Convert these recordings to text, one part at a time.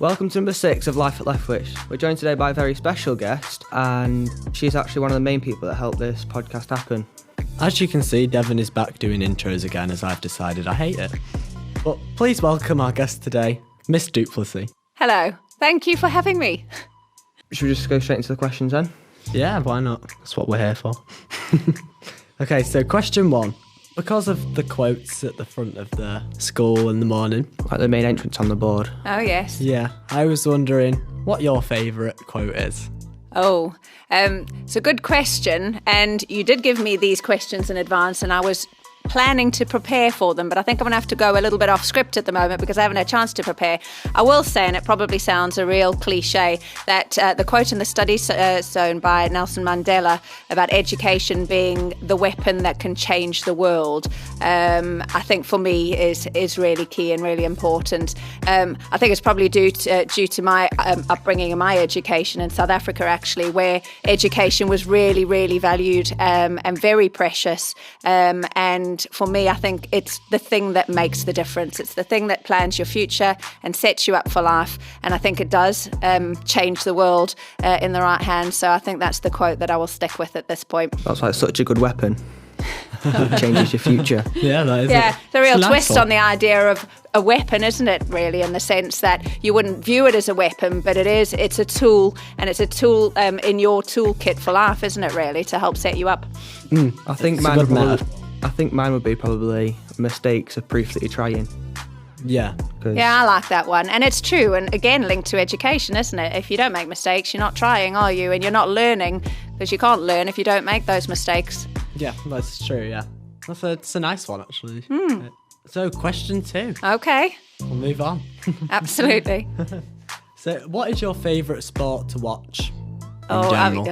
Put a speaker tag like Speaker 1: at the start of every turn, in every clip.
Speaker 1: Welcome to number 6 of Life at Leftwich. We're joined today by a very special guest, and she's actually one of the main people that helped this podcast happen.
Speaker 2: As you can see, Devon is back doing intros again, as I've decided I hate it. But please welcome our guest today, Miss Duplessis.
Speaker 3: Hello. Thank you for having me.
Speaker 1: Should we just go straight into the questions then?
Speaker 2: Yeah, why not? That's what we're here for. Okay, so question 1. Because of the quotes at the front of the school in the morning.
Speaker 1: Like the main entrance on the board.
Speaker 3: Oh, yes.
Speaker 2: Yeah, I was wondering what your favourite quote is.
Speaker 3: Oh, it's a good question. And you did give me these questions in advance, and I was planning to prepare for them, but I think I'm going to have to go a little bit off script at the moment because I haven't had a chance to prepare. I will say, and it probably sounds a real cliche, that the quote in the study zone by Nelson Mandela about education being the weapon that can change the world, I think for me is really key and really important. I think it's probably due to my upbringing and my education in South Africa, actually, where education was really, really valued and very precious. And for me, I think it's the thing that makes the difference. It's the thing that plans your future and sets you up for life. And I think it does change the world in the right hands. So I think that's the quote that I will stick with at this point.
Speaker 1: That's like such a good weapon. It changes your future.
Speaker 2: Yeah, that is
Speaker 3: Yeah, the real
Speaker 2: It's
Speaker 3: twist
Speaker 2: delightful.
Speaker 3: on the idea of a weapon, isn't it, really, in the sense that you wouldn't view it as a weapon, but it's a tool, and it's a tool in your toolkit for life, isn't it, really, to help set you up.
Speaker 1: I think
Speaker 2: It's a
Speaker 1: mine
Speaker 2: good
Speaker 1: would probably,
Speaker 2: method.
Speaker 1: I think mine would be probably mistakes are proof that you're trying.
Speaker 2: Yeah.
Speaker 1: 'Cause
Speaker 3: Yeah, I like that one. And it's true. And again, linked to education, isn't it? If you don't make mistakes, you're not trying, are you? And you're not learning, because you can't learn if you don't make those mistakes.
Speaker 2: Yeah, that's true, yeah. It's a nice one, actually. So, question 2.
Speaker 3: Okay,
Speaker 2: We'll move on.
Speaker 3: absolutely.
Speaker 2: So, what is your favourite sport to watch in
Speaker 3: Oh,
Speaker 2: general?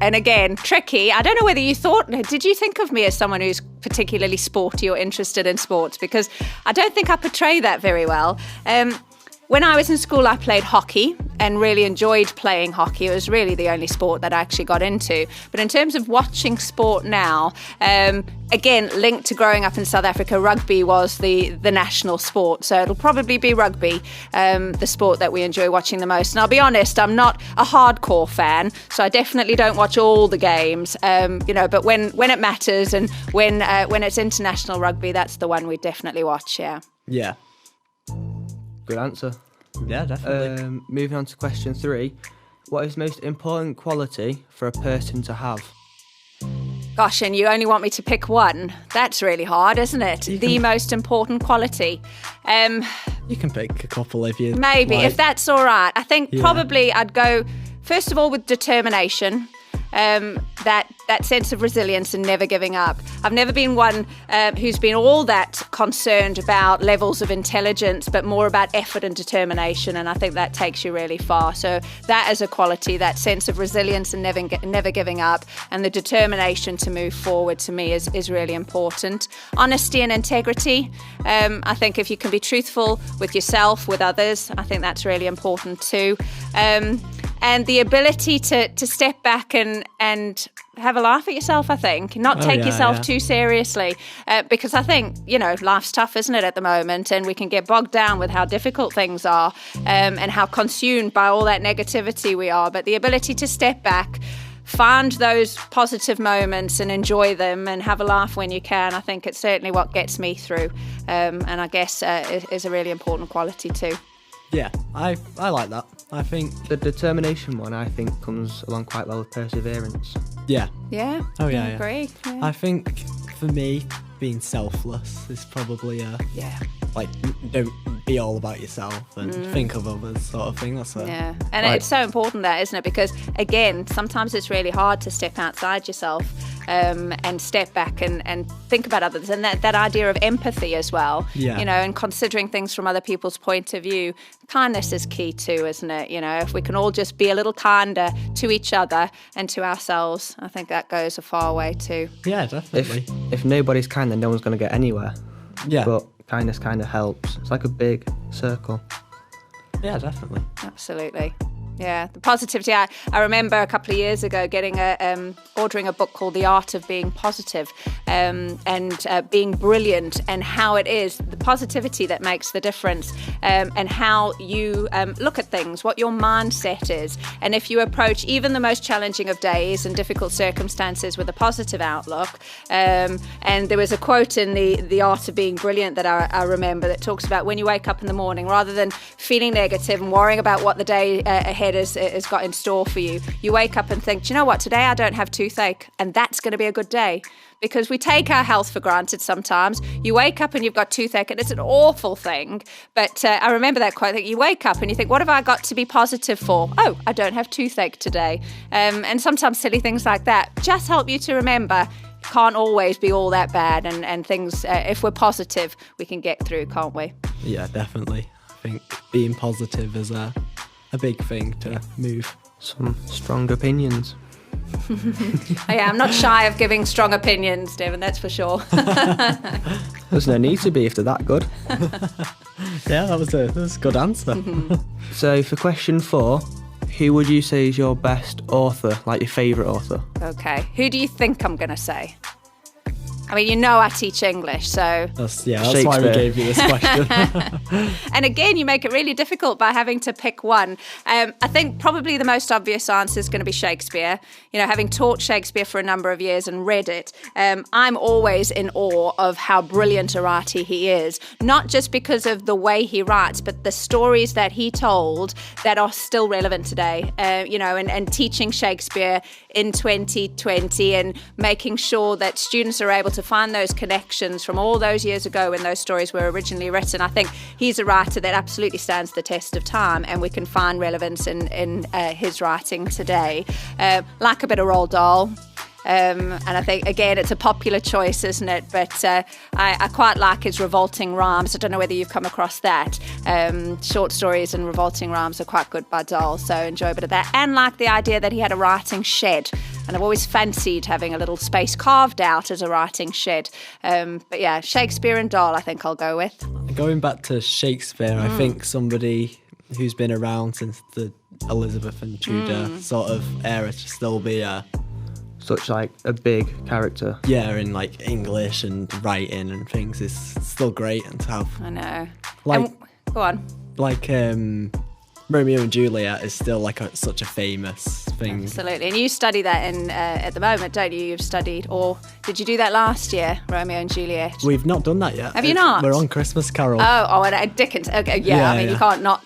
Speaker 3: and again, tricky. I don't know whether did you think of me as someone who's particularly sporty or interested in sports? Because I don't think I portray that very well. When I was in school, I played hockey and really enjoyed playing hockey. It was really the only sport that I actually got into. But in terms of watching sport now, again, linked to growing up in South Africa, rugby was the national sport. So it'll probably be rugby, the sport that we enjoy watching the most. And I'll be honest, I'm not a hardcore fan, so I definitely don't watch all the games. But when it matters and when it's international rugby, that's the one we definitely watch, yeah.
Speaker 2: Yeah.
Speaker 1: good answer.
Speaker 2: Yeah, definitely.
Speaker 1: Moving on to question 3. What is the most important quality for a person to have?
Speaker 3: Gosh, and you only want me to pick one? That's really hard, isn't it? The most important quality.
Speaker 2: You can pick a couple if you
Speaker 3: Maybe,
Speaker 2: like.
Speaker 3: if that's all right. I think
Speaker 2: Yeah.
Speaker 3: probably I'd go, first of all, with determination. That sense of resilience and never giving up. I've never been one who's been all that concerned about levels of intelligence, but more about effort and determination, and I think that takes you really far. So that as a quality, that sense of resilience and never giving up, and the determination to move forward, to me is really important. Honesty and integrity. I think if you can be truthful with yourself, with others, I think that's really important too. And the ability to step back and have a laugh at yourself, I think. Not take yourself too seriously. Because I think, life's tough, isn't it, at the moment? And we can get bogged down with how difficult things are and how consumed by all that negativity we are. But the ability to step back, find those positive moments and enjoy them and have a laugh when you can, I think it's certainly what gets me through. And I guess is a really important quality too.
Speaker 2: Yeah, I like that. I think,
Speaker 1: The determination one, I think, comes along quite well with perseverance.
Speaker 2: yeah.
Speaker 3: Yeah.
Speaker 2: Oh, yeah,
Speaker 3: I
Speaker 2: yeah.
Speaker 3: agree. Yeah.
Speaker 2: I think for me, being selfless is probably
Speaker 3: Yeah.
Speaker 2: don't be all about yourself and think of others sort of thing. That's
Speaker 3: Yeah, and
Speaker 1: Right.
Speaker 3: it's so important that, isn't it? Because again, sometimes it's really hard to step outside yourself and step back and think about others, and that idea of empathy as well.
Speaker 2: Yeah.
Speaker 3: And considering things from other people's point of view. Kindness is key too, isn't it? If we can all just be a little kinder to each other and to ourselves, I think that goes a far way too.
Speaker 2: Yeah, definitely.
Speaker 1: If nobody's kind, then no one's going to get anywhere.
Speaker 2: Yeah.
Speaker 1: But kindness kind of helps. It's like a big circle.
Speaker 2: Yeah, definitely.
Speaker 3: Absolutely. Yeah, the positivity. I remember a couple of years ago getting ordering a book called The Art of Being Positive, and being brilliant, and how it is the positivity that makes the difference, and how you look at things, what your mindset is. And if you approach even the most challenging of days and difficult circumstances with a positive outlook, and there was a quote in the Art of Being Brilliant that I remember that talks about when you wake up in the morning, rather than feeling negative and worrying about what the day ahead has got in store for you, you wake up and think, do you know what, today I don't have toothache, and that's going to be a good day. Because we take our health for granted sometimes. You wake up and you've got toothache, and it's an awful thing. But I remember that quote, that you wake up and you think, what have I got to be positive for? Oh, I don't have toothache today. And sometimes silly things like that just help you to remember it can't always be all that bad, and things, if we're positive, we can get through, can't we?
Speaker 2: Yeah, definitely. I think being positive is a big thing to move.
Speaker 1: Some strong opinions.
Speaker 3: Yeah, I'm not shy of giving strong opinions, Devon, that's for sure.
Speaker 1: There's no need to be if they're that good.
Speaker 2: Yeah, that was a good answer.
Speaker 1: So for question 4, who would you say is your best author, like your favourite author?
Speaker 3: Okay, who do you think I'm going to say? I mean, you know I teach English, so...
Speaker 2: That's why we gave you this question.
Speaker 3: And again, you make it really difficult by having to pick one. I think probably the most obvious answer is going to be Shakespeare. You know, having taught Shakespeare for a number of years and read it, I'm always in awe of how brilliant a writer he is. Not just because of the way he writes, but the stories that he told that are still relevant today. You know, and teaching Shakespeare in 2020 and making sure that students are able to find those connections from all those years ago when those stories were originally written. I think he's a writer that absolutely stands the test of time, and we can find relevance in his writing today. Like a bit of Roald Dahl. And I think, again, it's a popular choice, isn't it? But I quite like his revolting rhymes. I don't know whether you've come across that. Short stories and revolting rhymes are quite good by Dahl, so enjoy a bit of that. And like the idea that he had a writing shed. And I've always fancied having a little space carved out as a writing shed. But yeah, Shakespeare and Dahl, I think I'll go with.
Speaker 2: Going back to Shakespeare, I think somebody who's been around since the Elizabeth and Tudor sort of era to still be
Speaker 1: Such like a big character.
Speaker 2: Yeah, in like English and writing and things is still great and to have.
Speaker 3: I know.
Speaker 2: Like,
Speaker 3: go on.
Speaker 2: Like Romeo and Juliet is still like such a famous thing.
Speaker 3: Absolutely. And you study that at the moment, don't you? You've studied, or did you do that last year, Romeo and Juliet?
Speaker 2: We've not done that yet.
Speaker 3: Have you not?
Speaker 2: We're on Christmas Carol.
Speaker 3: And Dickens. Okay, yeah, I mean, you can't not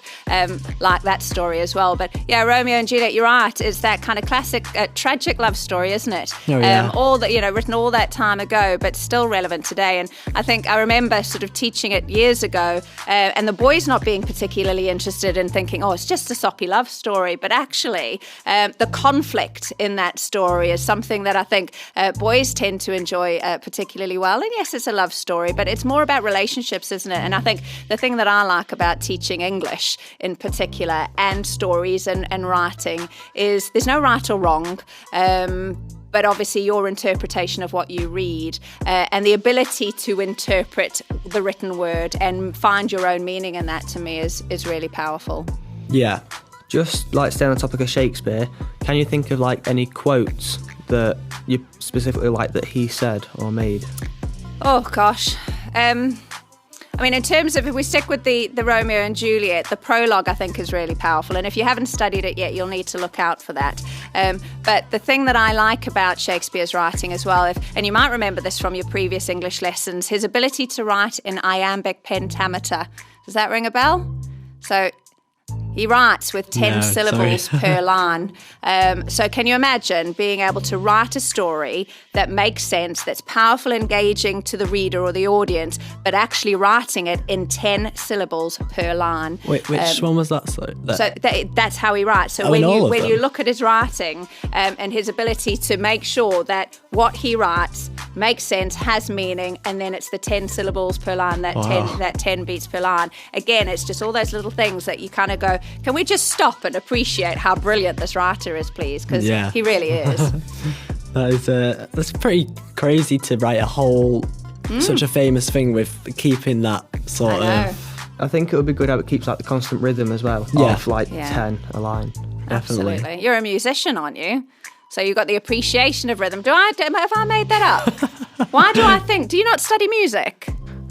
Speaker 3: like that story as well. But yeah, Romeo and Juliet, you're right, is that kind of classic tragic love story, isn't it?
Speaker 2: Oh, yeah.
Speaker 3: All that, written all that time ago, but still relevant today. And I think I remember sort of teaching it years ago, and the boys not being particularly interested in thinking, oh, it's just a soppy love story. But actually, the conflict in that story is something that I think boys tend to enjoy particularly well. And yes, it's a love story, but it's more about relationships, isn't it? And I think the thing that I like about teaching English in particular, and stories and writing, is there's no right or wrong. But obviously your interpretation of what you read and the ability to interpret the written word and find your own meaning in that, to me, is really powerful.
Speaker 2: Yeah.
Speaker 1: Just like staying on the topic of Shakespeare, can you think of like any quotes that you specifically like that he said or made?
Speaker 3: Oh gosh. I mean, in terms of, if we stick with the Romeo and Juliet, the prologue, I think, is really powerful. And if you haven't studied it yet, you'll need to look out for that. But the thing that I like about Shakespeare's writing as well, and you might remember this from your previous English lessons, his ability to write in iambic pentameter. Does that ring a bell? So he writes with 10 syllables per line. So can you imagine being able to write a story that makes sense, that's powerful, engaging to the reader or the audience, but actually writing it in 10 syllables per line?
Speaker 2: Wait, which one was that?
Speaker 3: That's how he writes. So when you look at his writing and his ability to make sure that what he writes makes sense, has meaning, and then it's the 10 syllables per line, that 10 beats per line. Again, it's just all those little things that you kind of go, can we just stop and appreciate how brilliant this writer is, please? Because he really is.
Speaker 2: That's pretty crazy to write a whole such a famous thing with keeping that sort of.
Speaker 1: I think it would be good how it keeps like the constant rhythm as well. Of like 10 a line.
Speaker 2: definitely.
Speaker 3: Absolutely. You're a musician, aren't you? So you've got the appreciation of rhythm. Have I made that up? Why do I think? Do you not study music?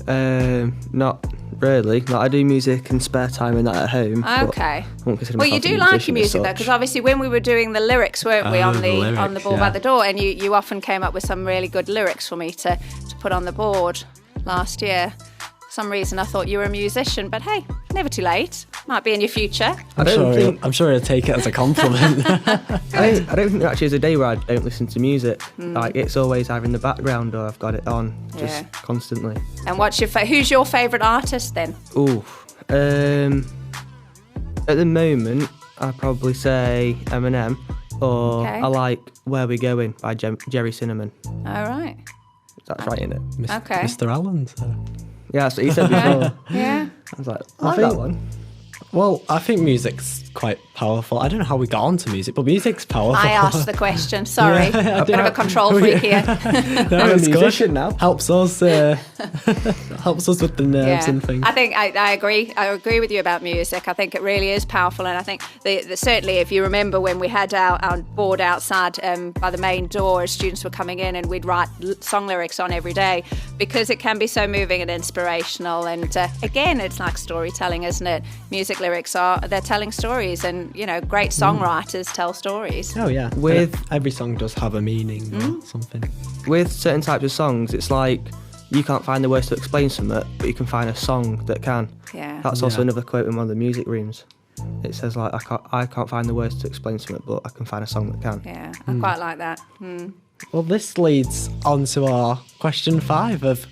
Speaker 1: Not really. Like, I do music in spare time and that at home.
Speaker 3: Okay.
Speaker 1: I won't consider
Speaker 3: Well, you
Speaker 1: myself a
Speaker 3: do like your
Speaker 1: musician as
Speaker 3: music though,
Speaker 1: such.
Speaker 3: because obviously when we were doing the lyrics, weren't we, on
Speaker 2: the
Speaker 3: the
Speaker 2: lyrics,
Speaker 3: ball
Speaker 2: yeah.
Speaker 3: by the door, and you often came up with some really good lyrics for me to put on the board last year. For some reason I thought you were a musician, but hey, never too late. Might be in your future.
Speaker 2: I'm sure he'll take it as a compliment.
Speaker 1: I don't think there actually is a day where I don't listen to music. Like, it's always either in the background or I've got it on just constantly.
Speaker 3: And who's your favourite artist then?
Speaker 1: Ooh. At the moment, I'd probably say Eminem, or
Speaker 3: Okay.
Speaker 1: I like Where We Going by Jerry Cinnamon.
Speaker 3: All right.
Speaker 1: That's right, isn't it?
Speaker 3: Okay.
Speaker 2: Mr. Allen. So.
Speaker 1: Yeah, that's what you said before.
Speaker 3: Yeah.
Speaker 1: I was like, I like that one.
Speaker 2: Well, I think music's quite powerful. I don't know how we got onto music, but music's powerful.
Speaker 3: I asked the question. Sorry.
Speaker 2: Yeah,
Speaker 3: A bit of a control freak here.
Speaker 2: No,
Speaker 1: I'm a
Speaker 2: it's good.
Speaker 1: musician now.
Speaker 2: Helps us with the nerves and things.
Speaker 3: I think I agree. I agree with you about music. I think it really is powerful, and I think certainly if you remember when we had our board outside by the main door as students were coming in, and we'd write song lyrics on every day, because it can be so moving and inspirational. And again, it's like storytelling, isn't it? Music lyrics they're telling stories, and great songwriters tell stories.
Speaker 2: Oh yeah, every song does have a meaning or something.
Speaker 1: With certain types of songs, it's like you can't find the words to explain something, but you can find a song that can.
Speaker 3: Yeah.
Speaker 1: That's also
Speaker 2: Yeah.
Speaker 1: another quote in one of the music rooms. It says like, I can't find the words to explain something, but I can find a song that can.
Speaker 3: Yeah, I quite like that.
Speaker 2: Well, this leads on to our question 5 of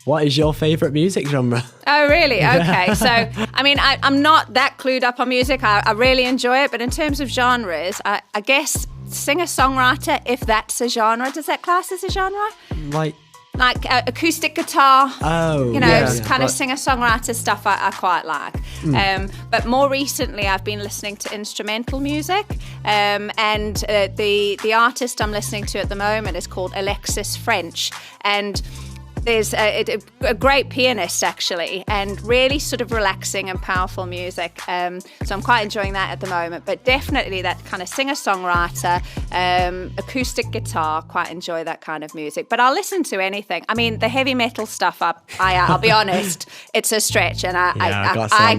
Speaker 2: what is your favourite music genre?
Speaker 3: Oh, really? Okay. So, I mean, I'm not that clued up on music. I really enjoy it. But in terms of genres, I guess singer-songwriter, if that's a genre. Does that class as a genre?
Speaker 2: Like
Speaker 3: Acoustic guitar.
Speaker 2: Oh,
Speaker 3: It's kind of singer-songwriter stuff I quite like. But more recently, I've been listening to instrumental music. And the artist I'm listening to at the moment is called Alexis French. And there's a great pianist, actually, and really sort of relaxing and powerful music. So I'm quite enjoying that at the moment. But definitely that kind of singer-songwriter, acoustic guitar, quite enjoy that kind of music. But I'll listen to anything. I mean, the heavy metal stuff, I'll be honest, it's a stretch. And I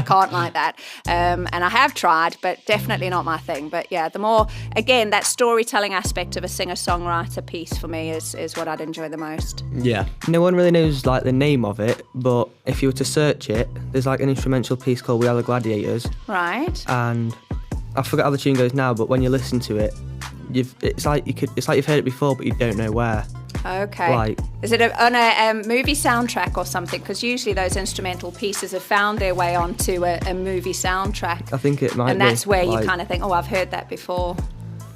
Speaker 3: can't like that. And I have tried, but definitely not my thing. But yeah, the more, again, that storytelling aspect of a singer-songwriter piece for me is what I'd enjoy the most.
Speaker 2: Yeah.
Speaker 1: No one really knows like the name of it, but if you were to search it, there's like an instrumental piece called We Are the Gladiators.
Speaker 3: Right.
Speaker 1: And I forget how the tune goes now, but when you listen to it, it's like you've heard it before, but you don't know where.
Speaker 3: Okay.
Speaker 1: Like,
Speaker 3: is it on a movie soundtrack or something? Because usually those instrumental pieces have found their way onto a movie soundtrack.
Speaker 1: I think it might
Speaker 3: and
Speaker 1: be.
Speaker 3: that's where you
Speaker 1: like,
Speaker 3: kind of think, oh, I've heard that before.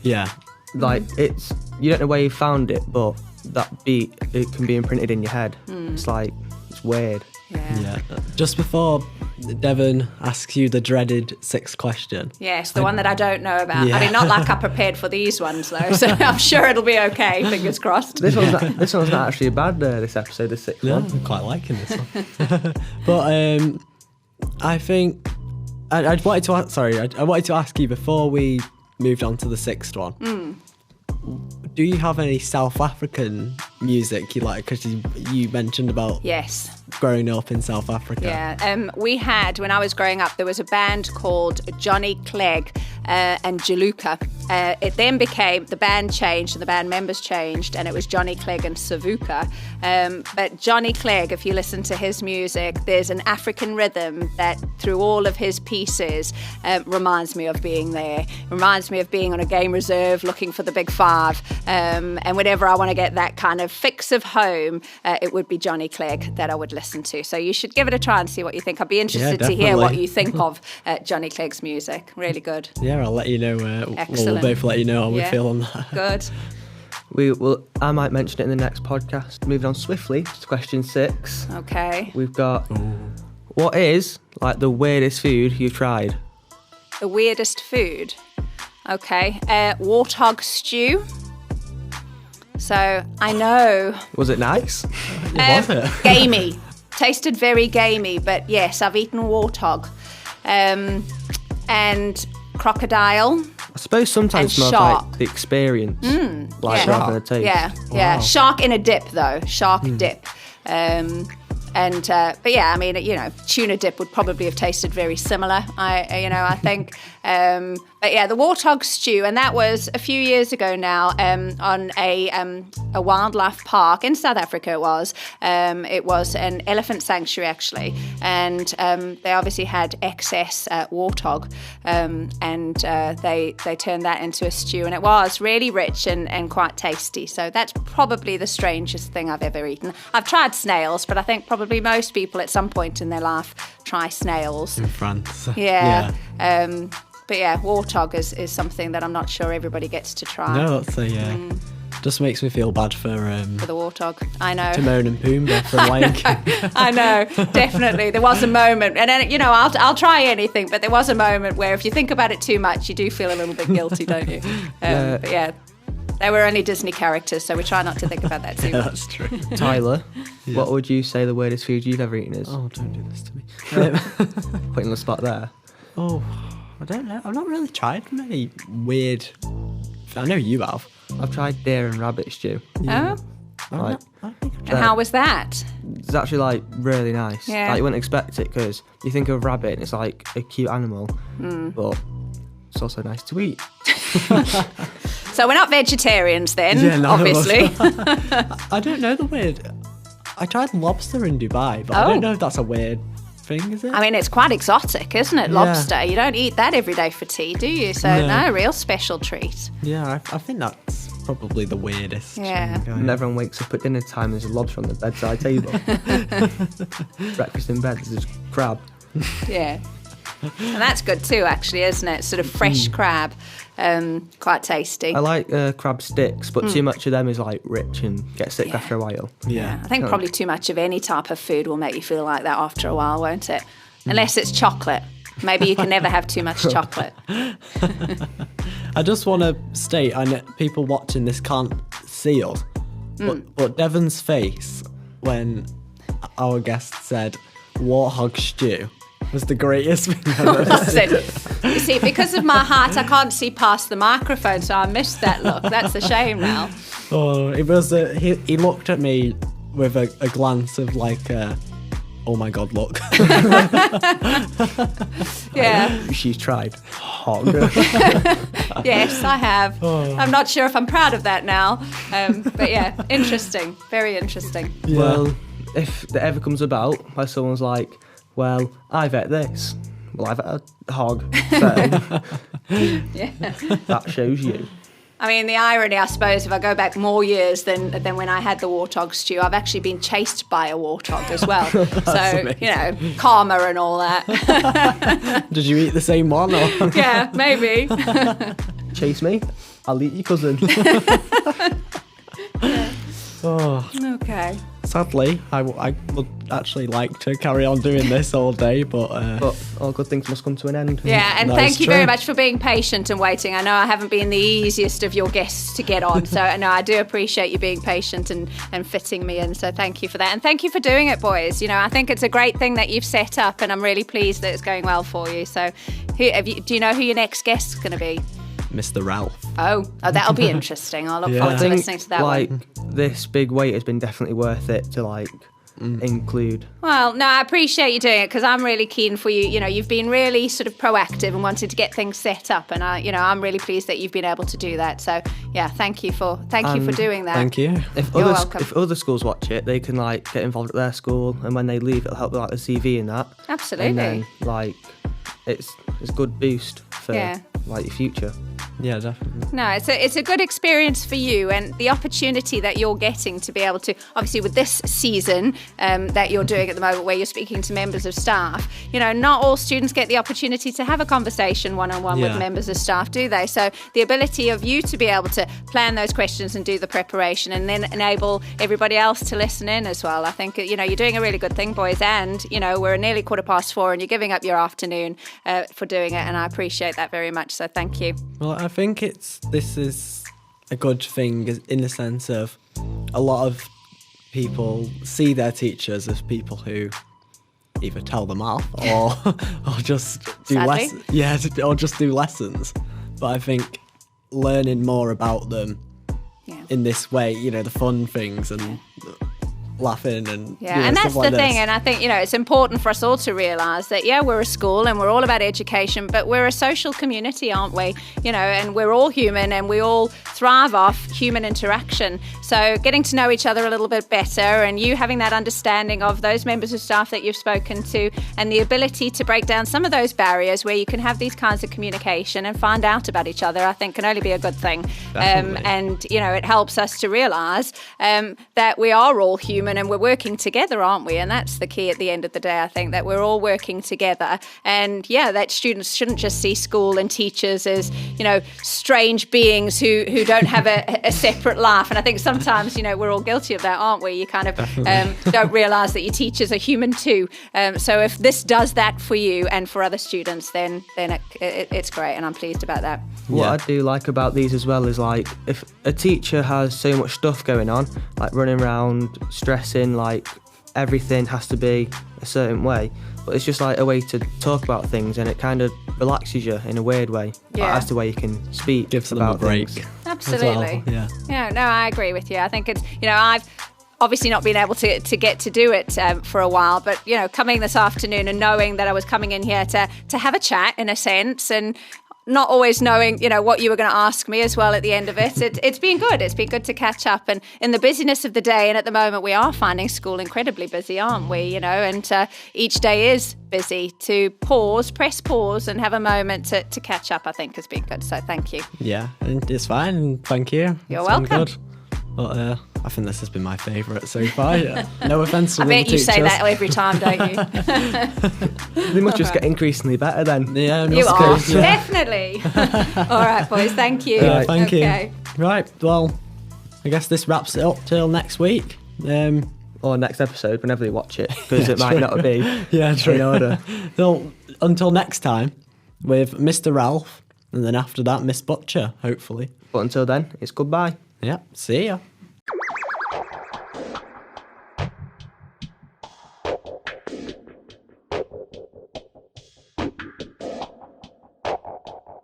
Speaker 2: Yeah.
Speaker 1: Like, you don't know where you found it, but that beat, it can be imprinted in your head. It's weird.
Speaker 2: Yeah. Just before Devon asks you the dreaded 6th question.
Speaker 3: Yes, the one that I don't know about.
Speaker 2: Yeah.
Speaker 3: I mean, not like I prepared for these ones though, so I'm sure it'll be okay. Fingers crossed.
Speaker 1: This one's not actually bad. This episode, the 6th
Speaker 2: Yeah,
Speaker 1: one.
Speaker 2: I'm quite liking this one. But I think I wanted to ask you before we moved on to the 6th one. Do you have any South African music you like? Because you mentioned about
Speaker 3: Yes.
Speaker 2: growing up in South Africa.
Speaker 3: Yeah, we had, when I was growing up, there was a band called Johnny Clegg and Jaluka. It then became, the band changed and the band members changed, and it was Johnny Clegg and Savuka. But Johnny Clegg, if you listen to his music, there's an African rhythm that through all of his pieces reminds me of being there, reminds me of being on a game reserve looking for the big 5. And whenever I want to get that kind of fix of home, it would be Johnny Clegg that I would listen to. So you should give it a try and see what you think. I'd be interested to hear what you think of Johnny Clegg's music. Really good.
Speaker 2: Yeah, I'll let you know.
Speaker 3: Excellent.
Speaker 2: We'll both let you know how we feel on that.
Speaker 3: Good.
Speaker 1: I might mention it in the next podcast. Moving on swiftly to question 6.
Speaker 3: Okay.
Speaker 1: We've got, what is like the weirdest food you've tried?
Speaker 3: The weirdest food. Okay. Warthog stew. So I know.
Speaker 1: Was it nice?
Speaker 2: Was it?
Speaker 3: Gamey. Tasted very gamey, but yes, I've eaten warthog. And crocodile.
Speaker 1: I suppose sometimes
Speaker 3: And
Speaker 1: it's more of,
Speaker 3: shark.
Speaker 1: like the experience, like
Speaker 3: yeah.
Speaker 1: rather than the taste.
Speaker 3: Yeah,
Speaker 2: Wow.
Speaker 3: shark in a dip though, shark dip. But yeah, I mean, tuna dip would probably have tasted very similar. I think. But yeah, the warthog stew, and that was a few years ago now on a wildlife park in South Africa. It was an elephant sanctuary actually, and they obviously had excess warthog, and they turned that into a stew, and it was really rich and quite tasty. So that's probably the strangest thing I've ever eaten. I've tried snails, but I think probably most people at some point in their life try snails.
Speaker 2: In France.
Speaker 3: Yeah. But yeah, warthog is something that I'm not sure everybody gets to try.
Speaker 2: No, that's just makes me feel bad for
Speaker 3: For the warthog, I know.
Speaker 2: Timon and Pumbaa from Lion King.
Speaker 3: I know, definitely. There was a moment, and then I'll try anything, but there was a moment where if you think about it too much, you do feel a little bit guilty, don't you? But yeah, they were only Disney characters, so we try not to think about that too much.
Speaker 2: That's true.
Speaker 1: Tyler, what would you say the weirdest food you've ever eaten is?
Speaker 2: Oh, don't do this to me.
Speaker 1: Putting the spot there.
Speaker 2: Oh, I don't know. I've not really tried many weird. I know you have.
Speaker 1: I've tried deer and rabbit stew.
Speaker 3: Oh,
Speaker 1: Like,
Speaker 2: I think I've
Speaker 3: and
Speaker 2: tried.
Speaker 3: how was that?
Speaker 1: it's actually like really nice.
Speaker 3: Yeah.
Speaker 1: Like you wouldn't expect it because you think of rabbit and it's like a cute animal, but it's also nice to eat.
Speaker 3: So we're not vegetarians then,
Speaker 2: Yeah, none of us.
Speaker 3: obviously.
Speaker 2: I don't know the weird. I tried lobster in Dubai, but I
Speaker 3: Oh.
Speaker 2: don't know if that's a weird thing, is it?
Speaker 3: I mean, it's quite exotic, isn't it?
Speaker 2: Yeah.
Speaker 3: Lobster. You don't eat that every day for tea, do you? So,
Speaker 2: No.
Speaker 3: no, real special treat.
Speaker 2: Yeah, I think that's probably the weirdest.
Speaker 3: Yeah.
Speaker 2: thing.
Speaker 1: And everyone wakes up at dinner time, there's a lobster on the bedside table. Breakfast in bed, there's just crab.
Speaker 3: Yeah. And that's good too, actually, isn't it? Sort of fresh crab. Quite tasty.
Speaker 1: I like crab sticks, but too much of them is like rich and get sick after a while.
Speaker 2: Yeah.
Speaker 3: I think probably too much of any type of food will make you feel like that after a while, won't it? Unless it's chocolate. Maybe you can never have too much chocolate.
Speaker 2: I just want to state, I know people watching this can't see us, but Devon's face when our guest said warthog stew was the greatest thing I've ever seen.
Speaker 3: You see, because of my height, I can't see past the microphone, so I missed that look. That's a shame now.
Speaker 2: Oh, it was he looked at me with a glance of like, oh my god, look.
Speaker 3: Yeah.
Speaker 1: She's tried. Hog.
Speaker 3: Yes, I have. I'm not sure if I'm proud of that now. But yeah, interesting. Very interesting.
Speaker 2: Yeah.
Speaker 1: Well, if it ever comes about where someone's like, well, I've ate this. Well, I've had a hog. So
Speaker 3: Yeah.
Speaker 1: that shows you.
Speaker 3: I mean, the irony, I suppose, if I go back more years than when I had the warthog stew, I've actually been chased by a warthog as well. So,
Speaker 2: amazing.
Speaker 3: karma and all that.
Speaker 2: Did you eat the same one? Or?
Speaker 3: Yeah, maybe.
Speaker 1: Chase me, I'll eat your cousin.
Speaker 2: Oh,
Speaker 3: Okay.
Speaker 2: sadly, I would actually like to carry on doing this all day, but
Speaker 1: But all good things must come to an end.
Speaker 3: Yeah, and
Speaker 2: That
Speaker 3: thank
Speaker 2: is
Speaker 3: you very
Speaker 2: true.
Speaker 3: much for being patient and waiting. I know I haven't been the easiest of your guests to get on, so no, I do appreciate you being patient and fitting me in. So thank you for that, and thank you for doing it, boys. I think it's a great thing that you've set up, and I'm really pleased that it's going well for you. So, do you know who your next guest's going to be?
Speaker 2: Mr. Ralph.
Speaker 3: Oh, that'll be interesting. I'll look
Speaker 2: Yeah.
Speaker 3: forward
Speaker 1: I
Speaker 3: to
Speaker 1: think
Speaker 3: listening to that
Speaker 1: like
Speaker 3: one.
Speaker 1: this big wait has been definitely worth it to like include.
Speaker 3: Well, no, I appreciate you doing it because I'm really keen for you. You've been really sort of proactive and wanted to get things set up, and I'm really pleased that you've been able to do that. So, yeah, thank you for doing that.
Speaker 2: Thank you.
Speaker 3: You're welcome.
Speaker 1: If other schools watch it, they can like get involved at their school, and when they leave, it'll help with like the CV and that.
Speaker 3: Absolutely.
Speaker 1: And then like it's a good boost for
Speaker 3: Yeah.
Speaker 1: like your future.
Speaker 2: Yeah, definitely.
Speaker 3: No, it's a good experience for you, and the opportunity that you're getting to be able to, obviously with this season that you're doing at the moment where you're speaking to members of staff, not all students get the opportunity to have a conversation one-on-one with
Speaker 2: Yeah.
Speaker 3: members of staff, do they? So the ability of you to be able to plan those questions and do the preparation and then enable everybody else to listen in as well. I think, you're doing a really good thing, boys, and, we're nearly 4:15 and you're giving up your afternoon for doing it, and I appreciate that very much, so thank you.
Speaker 2: Well, I think this is a good thing in the sense of a lot of people see their teachers as people who, either tell them off or just do
Speaker 3: Sadly.
Speaker 2: or just do lessons. But I think learning more about them in this way, the fun things and laughing and
Speaker 3: and that's
Speaker 2: stuff like
Speaker 3: the thing.
Speaker 2: this.
Speaker 3: And I think it's important for us all to realise that we're a school and we're all about education, but we're a social community, aren't we? And we're all human and we all thrive off human interaction. So getting to know each other a little bit better, and you having that understanding of those members of staff that you've spoken to, and the ability to break down some of those barriers where you can have these kinds of communication and find out about each other, I think can only be a good thing. And it helps us to realise that we are all human and we're working together, aren't we? And that's the key at the end of the day, I think, that we're all working together. And that students shouldn't just see school and teachers as, strange beings who don't have a separate life. And I think sometimes, we're all guilty of that, aren't we? You kind of don't realise that your teachers are human too. So if this does that for you and for other students, then it's great. And I'm pleased about that.
Speaker 1: What I do like about these as well is, like, if a teacher has so much stuff going on, like running around, stressing, like everything has to be a certain way, but it's just like a way to talk about things, and it kind of relaxes you in a weird way. Like, that's the way you can speak.
Speaker 2: Gives them
Speaker 1: about
Speaker 2: a break.
Speaker 1: things.
Speaker 3: Absolutely.
Speaker 2: Well.
Speaker 3: Yeah, no, I agree with you. I think it's, I've obviously not been able to get to do it for a while, but, coming this afternoon and knowing that I was coming in here to have a chat in a sense, and not always knowing, what you were going to ask me as well at the end of it. It's been good. It's been good to catch up. And in the busyness of the day, and at the moment we are finding school incredibly busy, aren't we? And each day is busy. To press pause and have a moment to catch up, I think has been good. So thank you.
Speaker 2: Yeah, and it's fine. Thank you.
Speaker 3: You're
Speaker 2: It's been
Speaker 3: welcome.
Speaker 2: good. But I think this has been my favourite so far. No offence to
Speaker 3: I
Speaker 2: the
Speaker 3: bet you say
Speaker 2: teachers.
Speaker 3: that every time, don't you?
Speaker 1: They must just get increasingly better then.
Speaker 2: Yeah,
Speaker 3: You
Speaker 2: must
Speaker 3: are,
Speaker 2: be, yeah.
Speaker 3: definitely. All right, boys, thank you.
Speaker 2: Yeah, thank
Speaker 3: Okay.
Speaker 2: you. Right, well, I guess this wraps it up till next week.
Speaker 1: Or next episode, whenever they watch it, because it might
Speaker 2: true.
Speaker 1: not be
Speaker 2: Yeah, true.
Speaker 1: in order.
Speaker 2: So, until next time, with Mr. Ralph, and then after that, Miss Butcher, hopefully.
Speaker 1: But until then, it's goodbye.
Speaker 2: Yeah, see ya.